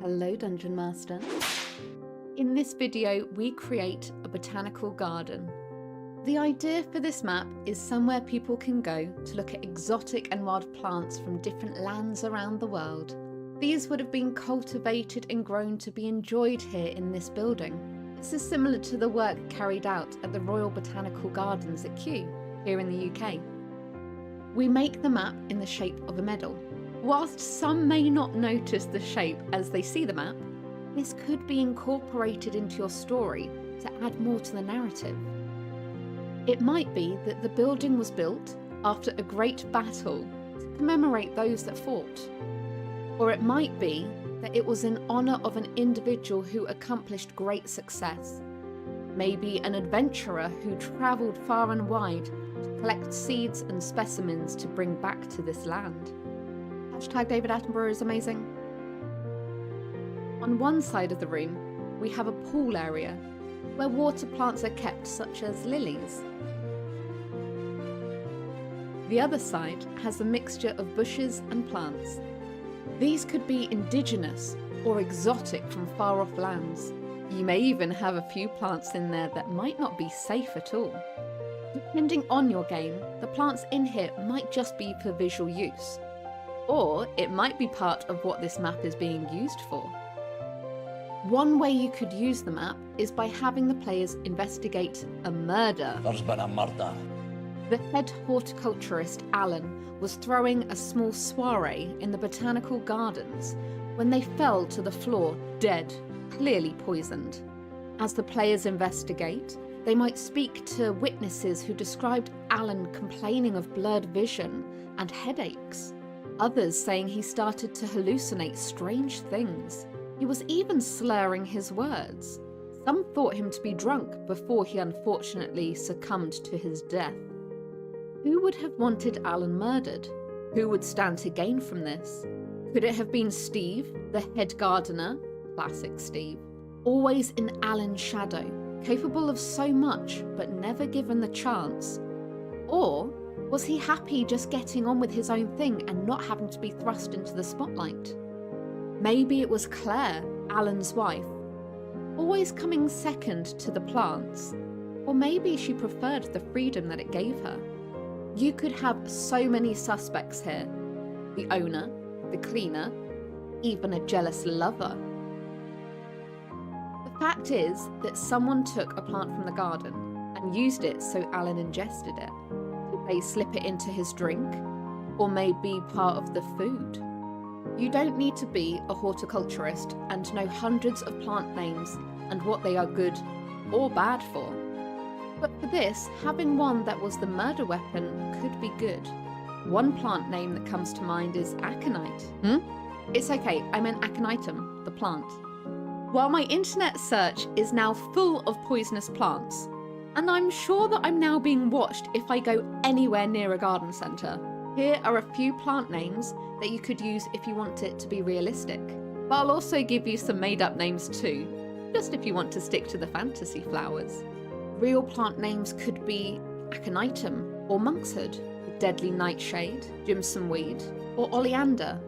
Hello Dungeon Master. In this video we create a botanical garden. The idea for this map is somewhere people can go to look at exotic and wild plants from different lands around the world. These would have been cultivated and grown to be enjoyed here in this building. This is similar to the work carried out at the Royal Botanical Gardens at Kew, here in the UK. We make the map in the shape of a medal. Whilst some may not notice the shape as they see the map, this could be incorporated into your story to add more to the narrative. It might be that the building was built after a great battle to commemorate those that fought. Or it might be that it was in honour of an individual who accomplished great success. Maybe an adventurer who travelled far and wide to collect seeds and specimens to bring back to this land. Hashtag David Attenborough is amazing. On one side of the room, we have a pool area where water plants are kept, such as lilies. The other side has a mixture of bushes and plants. These could be indigenous or exotic from far off lands. You may even have a few plants in there that might not be safe at all. Depending on your game, the plants in here might just be for visual use. Or it might be part of what this map is being used for. One way you could use the map is by having the players investigate a murder. There's been a murder. The head horticulturist, Alan, was throwing a small soiree in the Botanical Gardens when they fell to the floor, dead, clearly poisoned. As the players investigate, they might speak to witnesses who described Alan complaining of blurred vision and headaches. Others saying he started to hallucinate strange things. He was even slurring his words. Some thought him to be drunk before he unfortunately succumbed to his death. Who would have wanted Alan murdered? Who would stand to gain from this? Could it have been Steve, the head gardener? Classic Steve. Always in Alan's shadow, capable of so much but never given the chance. Or was he happy just getting on with his own thing and not having to be thrust into the spotlight? Maybe it was Claire, Alan's wife, always coming second to the plants. Or maybe she preferred the freedom that it gave her. You could have so many suspects here. The owner, the cleaner, even a jealous lover. The fact is that someone took a plant from the garden and used it so Alan ingested it. They slip it into his drink, or may be part of the food. You don't need to be a horticulturist and know hundreds of plant names and what they are good or bad for. But for this, having one that was the murder weapon could be good. One plant name that comes to mind is aconite. It's okay, I meant aconitum, the plant. While my internet search is now full of poisonous plants, and I'm sure that I'm now being watched if I go anywhere near a garden centre. Here are a few plant names that you could use if you want it to be realistic. But I'll also give you some made-up names too, just if you want to stick to the fantasy flowers. Real plant names could be aconitum or monkshood, deadly nightshade, jimsonweed, or oleander.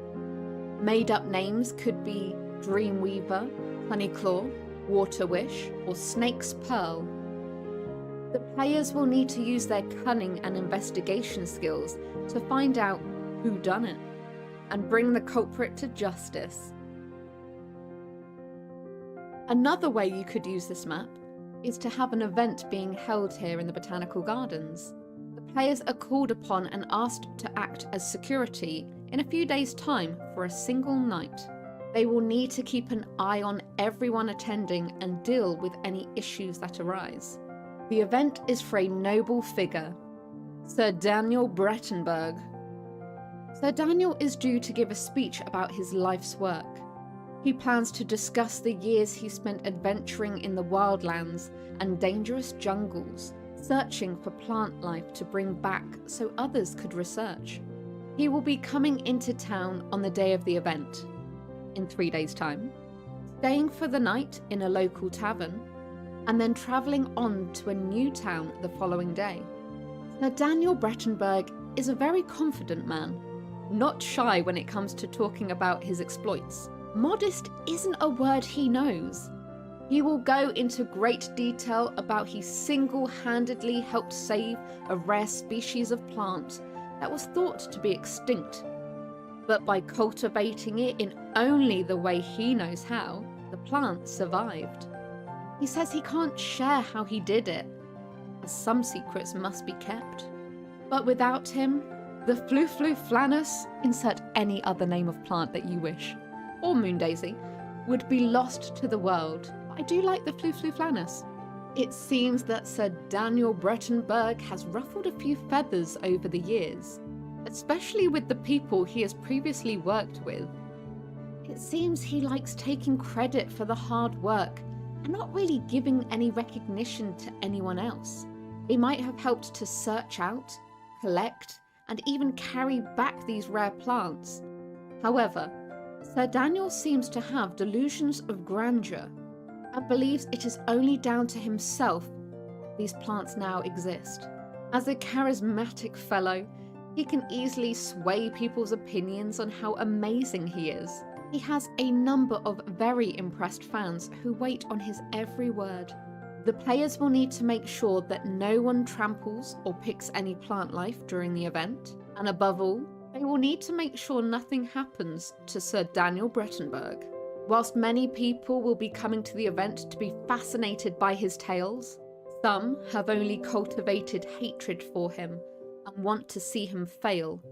Made-up names could be dreamweaver, honeyclaw, waterwish, or snake's pearl. The players will need to use their cunning and investigation skills to find out who done it and bring the culprit to justice. Another way you could use this map is to have an event being held here in the Botanical Gardens. The players are called upon and asked to act as security in a few days' time for a single night. They will need to keep an eye on everyone attending and deal with any issues that arise. The event is for a noble figure, Sir Daniel Berg. Sir Daniel is due to give a speech about his life's work. He plans to discuss the years he spent adventuring in the wildlands and dangerous jungles, searching for plant life to bring back so others could research. He will be coming into town on the day of the event, in 3 days' time, staying for the night in a local tavern, and then travelling on to a new town the following day. Sir Daniel Berg is a very confident man, not shy when it comes to talking about his exploits. Modest isn't a word he knows. He will go into great detail about he single-handedly helped save a rare species of plant that was thought to be extinct. But by cultivating it in only the way he knows how, the plant survived. He says he can't share how he did it, as some secrets must be kept. But without him, the Fluflanus, insert any other name of plant that you wish, or moondaisy, would be lost to the world. I do like the Fluflanus. It seems that Sir Daniel Breton Berg has ruffled a few feathers over the years, especially with the people he has previously worked with. It seems he likes taking credit for the hard work and not really giving any recognition to anyone else. He might have helped to search out, collect, and even carry back these rare plants. However, Sir Daniel seems to have delusions of grandeur and believes it is only down to himself these plants now exist. As a charismatic fellow, he can easily sway people's opinions on how amazing he is. He has a number of very impressed fans who wait on his every word. The players will need to make sure that no one tramples or picks any plant life during the event, and above all, they will need to make sure nothing happens to Sir Daniel Berg. Whilst many people will be coming to the event to be fascinated by his tales, some have only cultivated hatred for him and want to see him fail.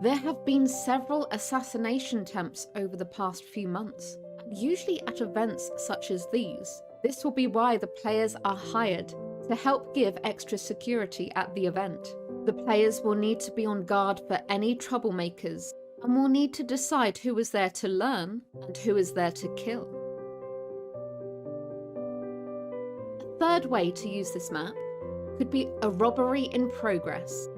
There have been several assassination attempts over the past few months, and usually at events such as these. This will be why the players are hired to help give extra security at the event. The players will need to be on guard for any troublemakers and will need to decide who is there to learn and who is there to kill. A third way to use this map could be a robbery in progress.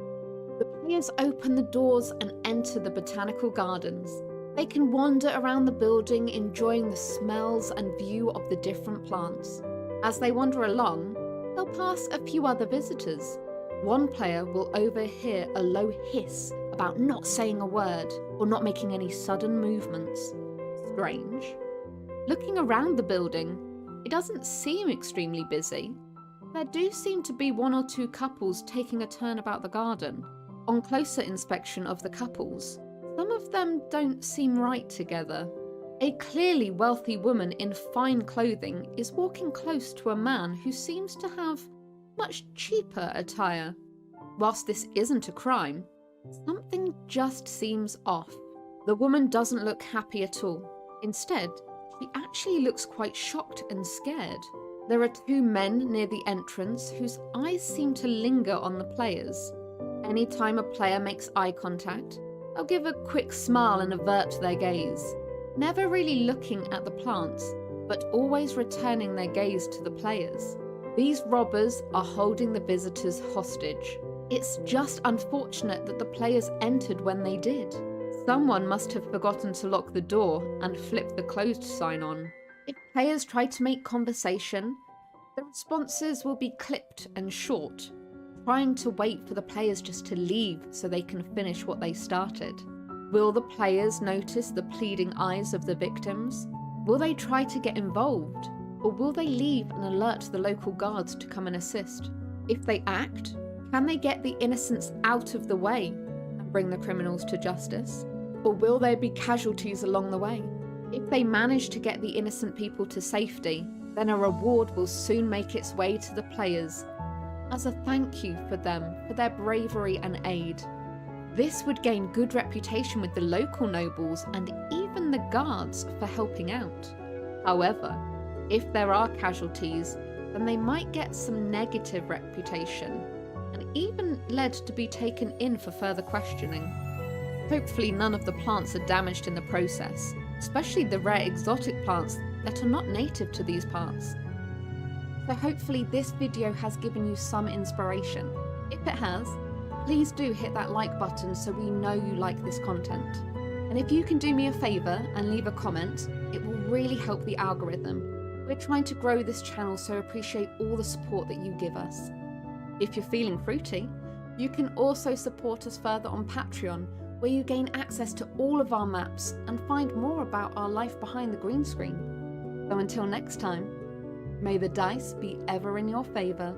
The players open the doors and enter the Botanical Gardens. They can wander around the building enjoying the smells and view of the different plants. As they wander along, they'll pass a few other visitors. One player will overhear a low hiss about not saying a word or not making any sudden movements. Strange. Looking around the building, it doesn't seem extremely busy. There do seem to be one or two couples taking a turn about the garden. On closer inspection of the couples, some of them don't seem right together. A clearly wealthy woman in fine clothing is walking close to a man who seems to have much cheaper attire. Whilst this isn't a crime, something just seems off. The woman doesn't look happy at all. Instead, she actually looks quite shocked and scared. There are two men near the entrance whose eyes seem to linger on the players. Anytime a player makes eye contact, they'll give a quick smile and avert their gaze, never really looking at the plants, but always returning their gaze to the players. These robbers are holding the visitors hostage. It's just unfortunate that the players entered when they did. Someone must have forgotten to lock the door and flip the closed sign on. If players try to make conversation, the responses will be clipped and short, trying to wait for the players just to leave so they can finish what they started. Will the players notice the pleading eyes of the victims? Will they try to get involved? Or will they leave and alert the local guards to come and assist? If they act, can they get the innocents out of the way and bring the criminals to justice? Or will there be casualties along the way? If they manage to get the innocent people to safety, then a reward will soon make its way to the players as a thank you for them for their bravery and aid. This would gain good reputation with the local nobles and even the guards for helping out. However, if there are casualties, then they might get some negative reputation and even led to be taken in for further questioning. Hopefully none of the plants are damaged in the process, especially the rare exotic plants that are not native to these parts. So hopefully this video has given you some inspiration. If it has, please do hit that like button so we know you like this content. And if you can do me a favour and leave a comment, it will really help the algorithm. We're trying to grow this channel, so appreciate all the support that you give us. If you're feeling fruity, you can also support us further on Patreon, where you gain access to all of our maps and find more about our life behind the green screen. So until next time, may the dice be ever in your favour.